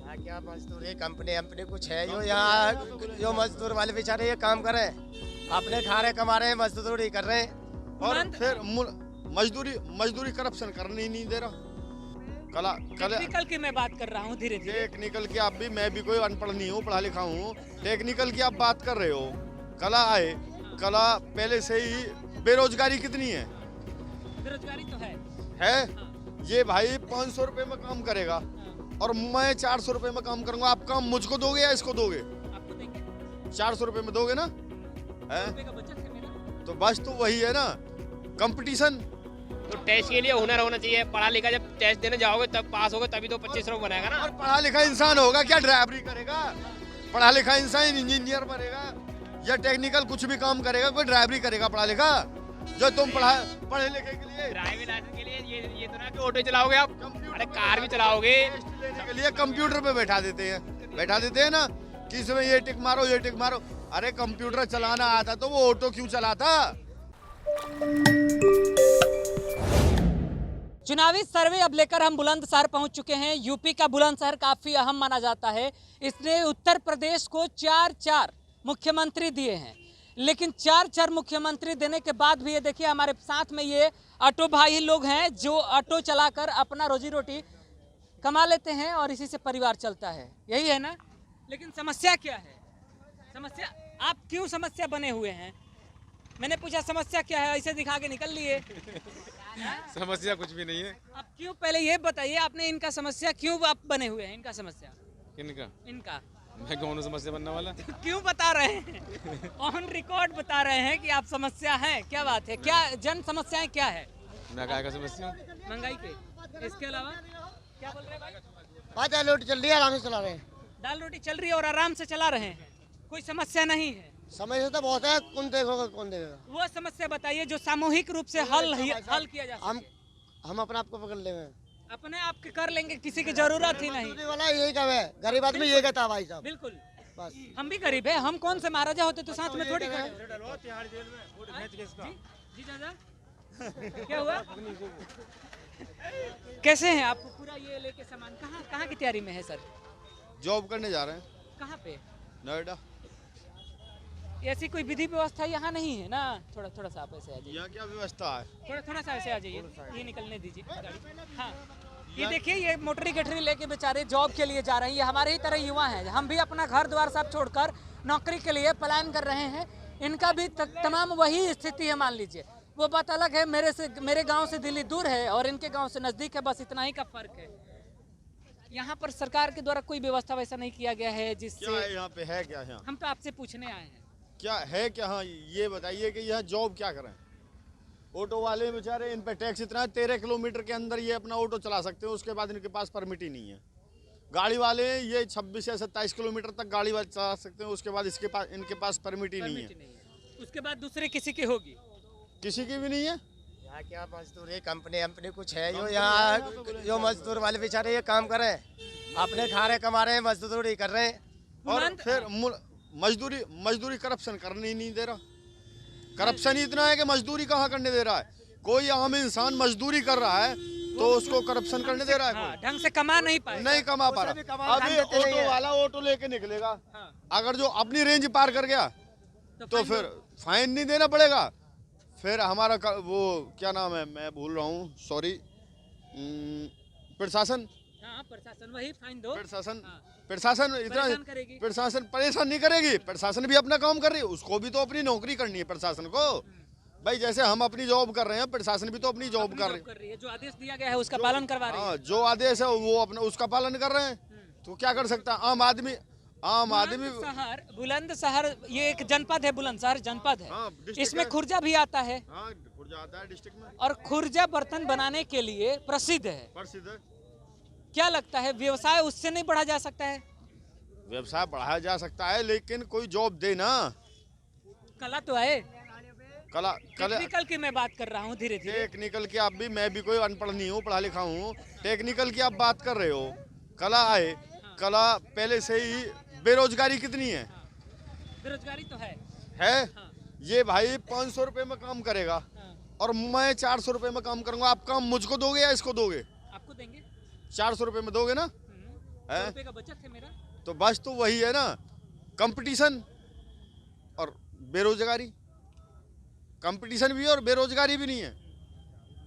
यहाँ क्या मजदूरी कंपनी कंपनी कुछ है जो यहाँ जो मजदूर वाले बेचारे ये काम कर रहे हैं, अपने खा रहे कमा रहे हैं, मजदूरी कर रहे हैं। और फिर मजदूरी मजदूरी करप्शन करने ही नहीं दे रहा। कला टेक्निकल की मैं बात कर रहा हूँ धीरे धीरे। टेक्निकल की आप भी, मैं भी कोई अनपढ़ नहीं हूँ, पढ़ा लिखा हूँ। टेक्निकल की आप बात कर रहे हो, कला आए, कला पहले से ही बेरोजगारी कितनी है? बेरोजगारी तो है। ये भाई 500 रुपए में काम करेगा और मैं 400 रुपए में काम करूंगा। आप काम मुझको दोगे या इसको दोगे? आपको देंगे। 400 रुपए में दोगे ना? है रुपए का बचत है मेरा। तो बस तो वही है ना, कंपटीशन। तो टेस्ट के लिए हुनर होना चाहिए। पढ़ा लिखा जब टेस्ट देने जाओगे तब पास होगे, तभी तो 2500 बनाएगा ना। और पढ़ा लिखा इंसान होगा क्या ड्राइवरी करेगा? पढ़ा लिखा इंसान इंजीनियर बनेगा या टेक्निकल कुछ भी काम करेगा? कोई ड्राइवरी करेगा पढ़ा लिखा? जो तुम पढ़े लिखे के लिए ड्राइविंग लाइसेंस के लिए ये तो ना कि ऑटो चलाओगे आप, अरे कार भी चलाओगे। टेस्ट लेने के लिए कंप्यूटर पे बैठा देते हैं ना कि इसमें ये टिक मारो, ये टिक मारो। अरे कंप्यूटर चलाना आता तो वो ऑटो क्यों चलाता? चुनावी सर्वे अब लेकर हम बुलंदशहर पहुंच चुके हैं। यूपी का बुलंदशहर काफी अहम माना जाता है। इसने उत्तर प्रदेश को 4 मुख्यमंत्री दिए हैं, लेकिन 4 मुख्यमंत्री देने के बाद भी ये देखिए हमारे साथ में ये ऑटो भाई लोग हैं जो ऑटो चलाकर अपना रोजी रोटी कमा लेते हैं और इसी से परिवार चलता है, यही है ना। लेकिन समस्या क्या है? समस्या आप क्यों समस्या बने हुए हैं? मैंने पूछा समस्या क्या है, ऐसे दिखा के निकल लिए। समस्या कुछ भी नहीं है। आप क्यों, पहले ये बताइए आपने इनका समस्या क्यों आप बने हुए हैं? इनका समस्या किनका? इनका मैं कौन समस्या बनने वाला? क्यों बता रहे हैं? ऑन रिकॉर्ड बता रहे हैं कि आप समस्या हैं। क्या बात है? क्या जन समस्याएं क्या है? महंगाई का समस्या, महंगाई के, इसके अलावा क्या बोल रहे हैं भाई? दाल रोटी चल रही है, आराम से चला रहे हैं। दाल रोटी चल रही है और आराम से चला रहे हैं, कोई समस्या नहीं है। समस्या तो बहुत है, कौन देखेगा कौन देगा। वो समस्या बताइए जो सामूहिक रूप से हल किया जा सके। हम अपने आप को पकड़ लेंगे, अपने आप के कर लेंगे, किसी की जरूरत ही नहीं। वाला यही कहा है, गरीब आदमी यही कहता है भाई साहब। बिल्कुल, बस हम भी गरीब है। हम कौन से महाराजा होते तो साथ में थोड़ी खड़े। जी दादा क्या हुआ? कैसे हैं आप? पूरा ये लेके सामान कहाँ की तैयारी में है सर? जॉब करने जा रहे हैं। कहाँ पे? नोएडा। ऐसी कोई विधि व्यवस्था यहाँ नहीं है ना? थोड़ा सा आप ऐसे आ जाइए। यहाँ क्या व्यवस्था है? थोड़ा सा ऐसे आ जाइए, ये निकलने दीजिए गाड़ी। हाँ, ये देखिए ये मोटरी गठरी लेके बेचारे जॉब के लिए जा रहे हैं। ये हमारे ही तरह युवा हैं। हम भी अपना घर द्वार सब छोड़कर नौकरी के लिए पलायन कर रहे हैं। इनका भी तमाम वही स्थिति है। मान लीजिए वो बात अलग है, मेरे गांव से दिल्ली दूर है और इनके गांव से नजदीक है, बस इतना ही का फर्क है। यहाँ पर सरकार के द्वारा कोई व्यवस्था वैसा नहीं किया गया है जिससे। क्या है यहाँ पे? है क्या यहाँ? हम तो आपसे पूछने आए हैं क्या है क्या? हाँ ये बताइए कि यहाँ जॉब क्या करें? ऑटो वाले बेचारे, इन पे टैक्स इतना है, 13 किलोमीटर के अंदर ये अपना ऑटो चला सकते हैं, उसके बाद इनके पास परमिट ही नहीं है। गाड़ी वाले ये 26 या 27 किलोमीटर तक गाड़ी वाले चला सकते हैं, उसके बाद इनके पास परमिट ही नहीं है। उसके बाद दूसरे किसी की होगी? किसी की भी नहीं है। यहाँ क्या मजदूरी कंपनी कुछ है जो यहाँ जो मजदूर वाले बेचारे ये काम कर रहे हैं, अपने खा रहे कमा रहे हैं, मजदूरी कर रहे हैं। और फिर मजदूरी करप्शन करने ही नहीं दे रहा। करप्शन ही इतना है कि मजदूरी कहाँ करने दे रहा है। कोई आम इंसान मजदूरी कर रहा है तो उसको करप्शन करने दे रहा है। हाँ, ढंग से कमा नहीं पाए, नहीं कमा पा रहा। अभी ऑटो वाला ऑटो लेके निकलेगा, अगर जो अपनी रेंज पार कर गया तो फिर फाइन नहीं देना पड़ेगा। फिर हमारा वो क्या नाम है, मैं भूल रहा हूँ, सॉरी, प्रशासन। हाँ, प्रशासन वही फाइन दो। प्रशासन इतना प्रशासन परेशान नहीं करेगी। प्रशासन भी अपना काम कर रही है, उसको भी तो अपनी नौकरी करनी है प्रशासन को। भाई जैसे हम अपनी जॉब कर रहे हैं, प्रशासन भी तो अपनी जॉब कर रही है। जो आदेश दिया गया है उसका पालन करवा रही है। जो आदेश है वो अपना उसका पालन कर रहे हैं, तो क्या कर सकता है आम आदमी। बुलंदशहर ये एक जनपद है, बुलंदशहर जनपद है। हाँ, इसमें खुर्जा भी आता है। हाँ, खुर्जा आता है डिस्ट्रिक्ट में। और खुर्जा बर्तन बनाने के लिए प्रसिद्ध है। क्या लगता है व्यवसाय उससे नहीं बढ़ा जा सकता है? व्यवसाय बढ़ाया जा सकता है, लेकिन कोई जॉब दे ना। कला तो है। कला टेक्निकल की मैं बात कर रहा हूँ धीरे धीरे। टेक्निकल की आप भी, मैं भी कोई अनपढ़ नहीं हूँ, पढ़ा लिखा हूँ। टेक्निकल की आप बात कर रहे हो, कला आए, कला पहले से ही बेरोजगारी कितनी है? बेरोजगारी तो है। हाँ। ये भाई 500 रुपए में काम करेगा और मैं 400 रुपए में काम करूंगा। आप काम मुझको दोगे या इसको दोगे? आपको देंगे। 400 रुपए में दोगे ना? है? रुपए का बचत है मेरा। तो बस तो वही है ना, कंपटीशन और बेरोजगारी। कंपटीशन भी है और बेरोजगारी भी नहीं है,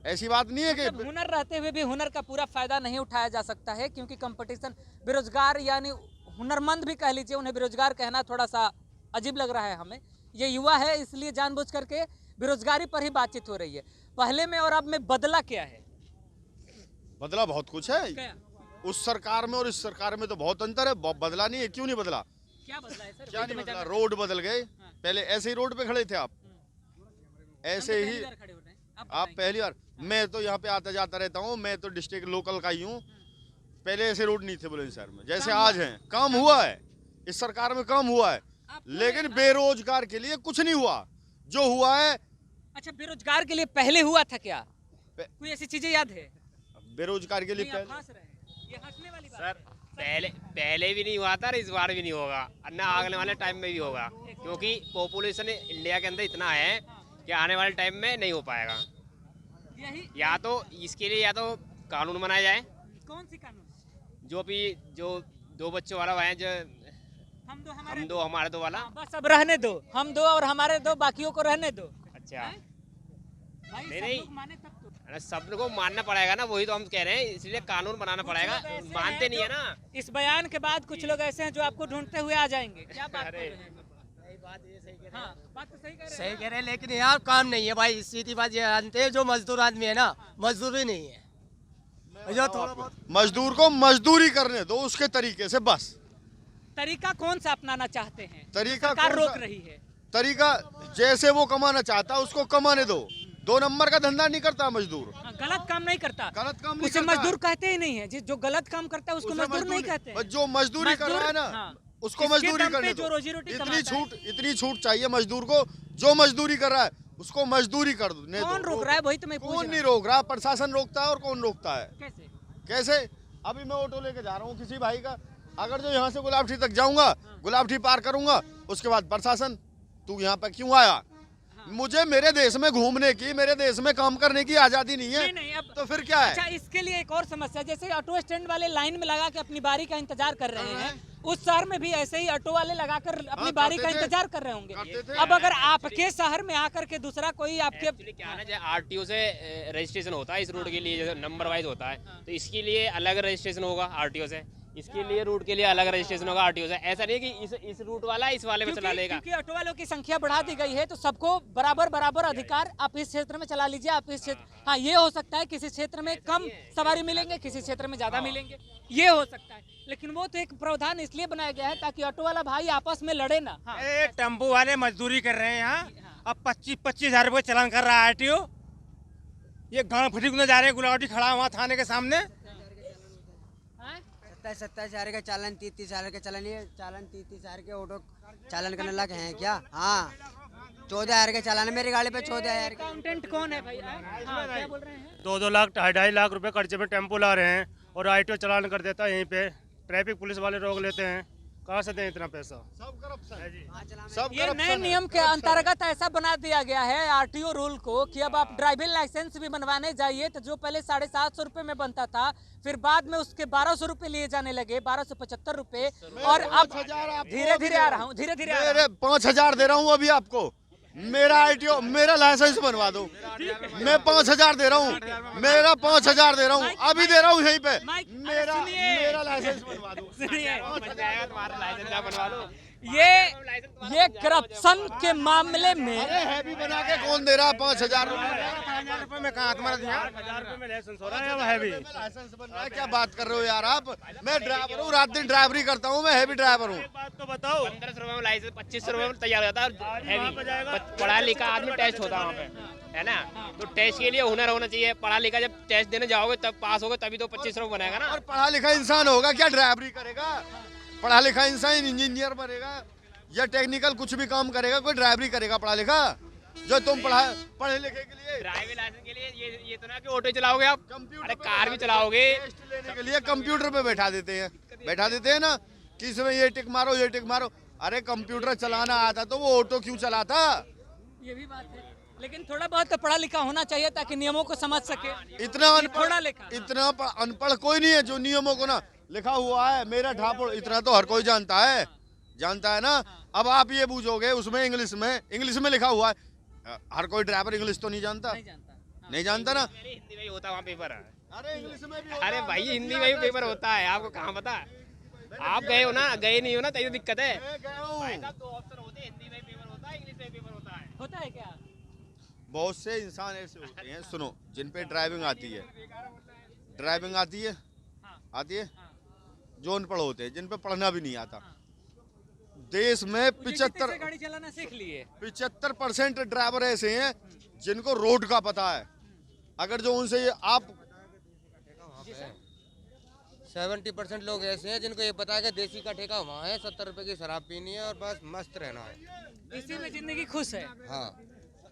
ऐसी बात नहीं है कि मतलब हुनर रहते हुए भी हुनर का पूरा फायदा नहीं उठाया जा सकता है, क्योंकि कंपटीशन, बेरोजगार यानी हुनरमंद भी कह लीजिए, उन्हें बेरोजगार कहना थोड़ा सा अजीब लग रहा है हमें। ये युवा है, इसलिए जानबूझ करके बेरोजगारी पर ही बातचीत हो रही है। पहले में और अब में बदला क्या है? बदला बहुत कुछ है। क्या उस सरकार में और इस सरकार में तो बहुत अंतर है। बदला नहीं है, क्यों नहीं बदला? क्या बदला है सर? क्या नहीं बदला? रोड बदल गए। पहले ऐसे ही रोड पे खड़े थे आप, ऐसे ही आप पहली बार। मैं तो यहाँ पे आता जाता रहता हूँ, मैं तो डिस्ट्रिक्ट लोकल का ही हूँ। पहले ऐसे रोड नहीं थे बुलंदशहर में जैसे आज हैं। काम हुआ है, इस सरकार में काम हुआ है, लेकिन बेरोजगार के लिए कुछ नहीं हुआ। जो हुआ है, अच्छा, बेरोजगार के लिए पहले हुआ था क्या? कोई ऐसी चीजें याद है? बेरोजगार के लिए नहीं, आप पहले हंस रहे हैं। ये हंसने वाली बात सर पहले भी नहीं हुआ था और इस बार भी नहीं होगा, और न आने वाले टाइम में भी होगा, क्योंकि पॉपुलेशन इंडिया के अंदर इतना है कि आने वाले टाइम में नहीं हो पाएगा। है। यही या तो इसके लिए या तो कानून बनाया जाए, कौन सी कानून? जो दो बच्चों वाला है, जो हम दो हम हमारे दो वाला। बस अब रहने दो, हम दो और हमारे दो, बाकियों को रहने दो। अच्छा, भाई नहीं, सब नहीं। लोग माने तब तो। अरे सबको मानना पड़ेगा ना, वही तो हम कह रहे हैं, इसलिए कानून बनाना पड़ेगा। कुछ लोग ऐसे मानते हैं नहीं है जो ना। इस बयान के बाद कुछ लोग ऐसे हैं जो आपको ढूंढते हुए आ जाएंगे। क्या बात कर रहे हैं? हाँ, बात तो सही कह रहे हैं। सही कह रहे हैं, लेकिन यहाँ काम नहीं है भाई। सीधी बात ये जानते हैं, जो मजदूर आदमी है ना, मजदूरी नहीं है। जो थोड़ा बहुत मजदूर को मजदूरी करने दो उसके तरीके से, बस। तरीका कौन सा अपनाना चाहते हैं? तरीका सरकार कौन रोक सा? रही है। तरीका जैसे वो कमाना चाहता है उसको कमाने दो। 2 नंबर का धंधा नहीं करता मजदूर, हाँ, गलत काम नहीं करता। गलत काम नहीं उसे करता। मजदूर कहते ही नहीं है। जो गलत काम करता है उसको उसे मजदूर नहीं कहते हैं। जो मजदूरी कर रहा है ना, हाँ, उसको इसके मजदूरी दम पे करने जो दो। रोजी रोटी कमाता है। इतनी छूट चाहिए मजदूर को। जो मजदूरी कर रहा है उसको मजदूरी कर दो। कौन रोक रहा है? वही तो मैं पूछ कौन रहा नहीं हूँ। रोक रहा? प्रशासन रोकता है। और कौन रोकता है? कैसे? कैसे? अभी मैं ऑटो लेके जा रहा हूँ किसी भाई का, अगर जो यहाँ से गुलाबटी तक जाऊंगा, गुलाबटी पार करूंगा, उसके बाद प्रशासन, तू यहाँ पर क्यों आया? मुझे मेरे देश में घूमने की, मेरे देश में काम करने की आजादी नहीं है। नहीं, अब तो फिर क्या है? अच्छा, इसके लिए एक और समस्या, जैसे ऑटो स्टैंड वाले लाइन में लगा के अपनी बारी का इंतजार कर रहे हैं, उस शहर में भी ऐसे ही ऑटो वाले लगाकर अपनी बारी का करते थे। इंतजार कर रहे होंगे। करते थे। अब अगर आपके शहर में आकर के दूसरा कोई आपके एक्चुअली क्या है ना, आरटीओ से रजिस्ट्रेशन होता है इस रूट के लिए, जैसे नंबर वाइज होता है, तो इसके लिए अलग रजिस्ट्रेशन होगा आरटीओ से, इसके लिए रूट के लिए अलग रजिस्ट्रेशन होगा आरटीओ से। ऐसा नहीं कि इस रूट वाला इस वाले में चला लेगा। क्योंकि ऑटो वालों की संख्या बढ़ा दी गई है, तो सबको बराबर अधिकार, आप इस क्षेत्र में चला लीजिए, आप इस क्षेत्र। हाँ, ये हो सकता है किसी क्षेत्र में कम सवारी मिलेंगे, किसी क्षेत्र में ज्यादा मिलेंगे, ये हो सकता है। लेकिन वो तो एक प्रावधान इसलिए बनाया गया है ताकि ऑटो वाला भाई आपस में लड़े ना। हाँ। टेम्पो वाले मजदूरी कर रहे हैं यहाँ। अब 25-25 हज़ार रुपये चलान कर रहा है आरटीओ। ये गांव फटी गुना जा रहे हैं, गुलावटी खड़ा हुआ थाने के सामने। 27 हज़ार का चालान, 30 हज़ार का चालान, ये चालान 30 हज़ार के ऑटो चालान करने लगे हैं क्या? हाँ, 14 हज़ार के चालान है मेरी गाड़ी पे। 14 हज़ार का। अकाउंटेंट कौन है भाई? हाँ, क्या बोल रहे हैं? 2-2 लाख 2.5 लाख रुपए खर्चे में टेम्पो ला रहे हैं और आरटीओ चालान कर देता है यहीं पे। ट्रैफिक पुलिस वाले रोक लेते हैं। कहाँ से दें इतना पैसा? सब करप्शन है जी। हाँ, सब ये नए करप्शन है। नियम के अंतर्गत ऐसा बना दिया गया है आरटीओ रूल को कि अब आप ड्राइविंग लाइसेंस भी बनवाने जाइए तो जो पहले 750 रुपए में बनता था, फिर बाद में उसके 1200 रुपए लिए जाने लगे, 1275 रुपए, और अब 5,000 आपको धीरे धीरे आ रहा हूँ, धीरे धीरे आ रहा हूँ। मेरे 5,000 दे रहा हूँ अभी आपको। मेरा आरटीओ, मेरा लाइसेंस बनवा दो। मैं 5,000 दे रहा हूँ, मेरा 5,000 दे रहा हूँ, अभी दे रहा हूँ यहीं पे। मेरा लाइसेंस बनवा दो। सुनिए, तुम्हारा लाइसेंस ना बनवा लो। ये करप्शन के मामले में अरे हैवी बना के कौन दे रहा है 5,000 रुपए? 5,000 रुपए में कहाँ तुम्हारा ध्यान? 1,000 रुपए में लाइसेंस हो रहा है। अब हैवी लाइसेंस बन रहा है, क्या बात कर रहे हो यार आप? मैं ड्राइवर हूँ, रात दिन ड्राइवरी करता हूँ, मैं हैवी ड्राइवर हूँ। बात तो बताओ। 1500 रुपए में लाइसेंस, 2500 रुपए में तैयार हो जाता है। हैवी पढ़ा लिखा आदमी टेस्ट होता है वहाँ पे, है ना? तो टेस्ट के लिए हुनर होना चाहिए। पढ़ा लिखा जब टेस्ट देने जाओगे तब पास होगे, तभी तो 2500 रुपए बनेगा ना। और पढ़ा लिखा इंसान होगा क्या ड्राइवरी करेगा? पढ़ा लिखा इंसान इंजीनियर बनेगा या टेक्निकल कुछ भी काम करेगा, कोई ड्राइवरी करेगा पढ़ा लिखा? जो तुम पढ़े लिखे के लिए ड्राइविंग लाइसेंस के लिए ये तो ना कि ऑटो चलाओगे आप, कंप्यूटर अरे पे कार भी चलाओगे। टेस्ट लेने के लिए कंप्यूटर पे बैठा देते हैं ना कि इसमें ये टिक मारो, ये टिक मारो। अरे कंप्यूटर चलाना आता तो वो ऑटो क्यों चलाता? ये भी बात है, लेकिन थोड़ा बहुत तो पढ़ा लिखा होना चाहिए ताकि नियमों को समझ सके। इतना थोड़ा लिखा। इतना अनपढ़ कोई नहीं है जो नियमों को ना लिखा हुआ है मेरठ हापुड़, इतना तो हर कोई जानता है ना। अब आप ये पूछोगे उसमें इंग्लिश में लिखा हुआ है, हर कोई ड्राइवर इंग्लिश तो नहीं जानता, नहीं जानता ना। हिंदी में ही होता है वहाँ पेपर है। अरे इंग्लिश में भी अरे भाई हिंदी में भी पेपर होता है, आपको कहाँ पता है? आप गए हो ना, गए नहीं हो ना, तभी दिक्कत है। भाई साहब दो ऑप्शन होते हैं, हिंदी में पेपर होता है, इंग्लिश में पेपर होता है क्या? बहुत से इंसान ऐसे होते हैं, सुनो, जिन पे ड्राइविंग आती है जो अनपढ़ होते हैं, जिन पे पढ़ना भी नहीं आता। देश में 75 गाड़ी चलाना सीख लिए। 75% ड्राइवर ऐसे हैं जिनको रोड का पता है। अगर जो उनसे ये आप 70% लोग ऐसे हैं जिनको ये पता है कि देसी का ठेका वहाँ है, 70 रुपए की शराब पीनी है और बस मस्त रहना है, इसी में जिंदगी खुश है। हाँ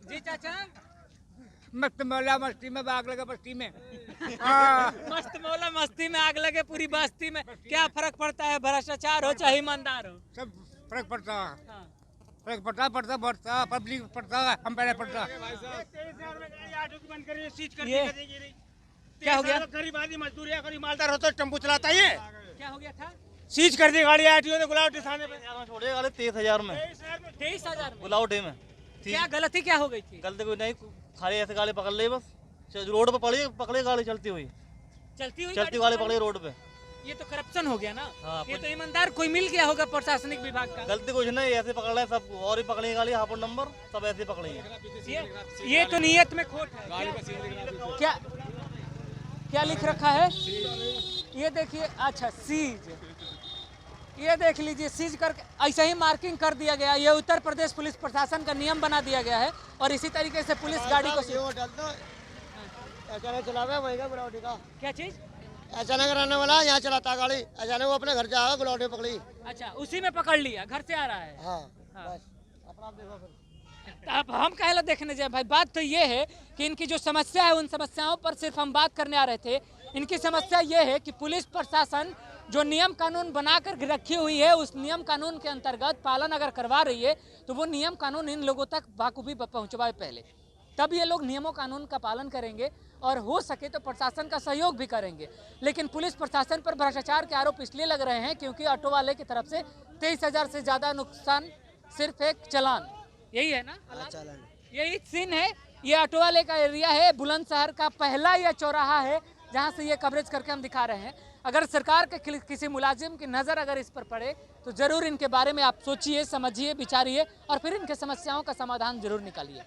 जी चाचा, मस्त मौला मस्ती में आग लगा बस्ती में। मस्त मौला मस्ती में आग लगे पूरी बस्ती में, क्या फर्क पड़ता है भ्रष्टाचार हो चाहे ईमानदार हो? सब फर्क पड़ता है, हाँ। फर्क पड़ता बढ़ता, पब्लिक पड़ता, हम पहले पड़ता। ये क्या हो गया? गरीब आदमी मजदूर है, गरीब मालदार होता है टेम्पो चलाता है। क्या हो गया था? सीज कर दी गाड़ी आरटीओ ने गुलावटी थाने पे। छोड़े गाड़ी 23,000 में, 23,000 में। गुलावटी में। क्या गलती क्या हो गई थी? गलती कोई नहीं, खाली ऐसे गाड़ी पकड़ ली, बस रोड पे पकड़े गाड़ी चलती हुई गाड़ी पकड़ी रोड पे। ये तो करप्शन हो गया ना। हाँ, ये तो ईमानदार कोई मिल गया होगा प्रशासनिक विभाग का। गलती कुछ नहीं, ऐसे पकड़ रहे सब, और ही पकड़ी गाड़ी हापुड़ नंबर सब ऐसे पकड़ी है। ये तो नियत में खोट है। क्या क्या लिख रखा है? ये देखिए, अच्छा सीज, ये देख लीजिए, सीज करके ऐसे ही मार्किंग कर दिया गया। ये उत्तर प्रदेश पुलिस प्रशासन का नियम बना दिया गया है और इसी तरीके से पुलिस गाड़ी को क्या चीज अचानक रहने वाला यहाँ चलाता गाड़ी, अचानक वो अपने घर जाएगा, गुलावटी पकड़ी। अच्छा, उसी में पकड़ लिया, घर से आ रहा है। हाँ, हाँ। बस अपना आप देखो फिर। अब हम कहला देखने जाए भाई, बात तो ये है कि इनकी जो समस्या है उन समस्याओं पर सिर्फ हम बात करने आ रहे थे। इनकी समस्या ये है कि पुलिस प्रशासन जो नियम कानून बनाकर रखी हुई है उस नियम कानून के अंतर्गत पालन अगर करवा रही है तो वो नियम कानून इन लोगों तक बाखूबी पहुंचवाए पहले, तब ये लोग नियमों कानून का पालन करेंगे और हो सके तो प्रशासन का सहयोग भी करेंगे। लेकिन पुलिस प्रशासन पर भ्रष्टाचार के आरोप इसलिए लग रहे हैं क्योंकि ऑटो वाले की तरफ से 23,000 से ज़्यादा नुकसान सिर्फ एक चालान, यही है ना चालान। यही सीन है। ये ऑटो वाले का एरिया है, बुलंदशहर का पहला यह चौराहा है जहाँ से ये कवरेज करके हम दिखा रहे हैं। अगर सरकार के किसी मुलाजिम की नज़र अगर इस पर पड़े तो ज़रूर इनके बारे में आप सोचिए, समझिए, विचारिए और फिर इनके समस्याओं का समाधान जरूर निकालिए।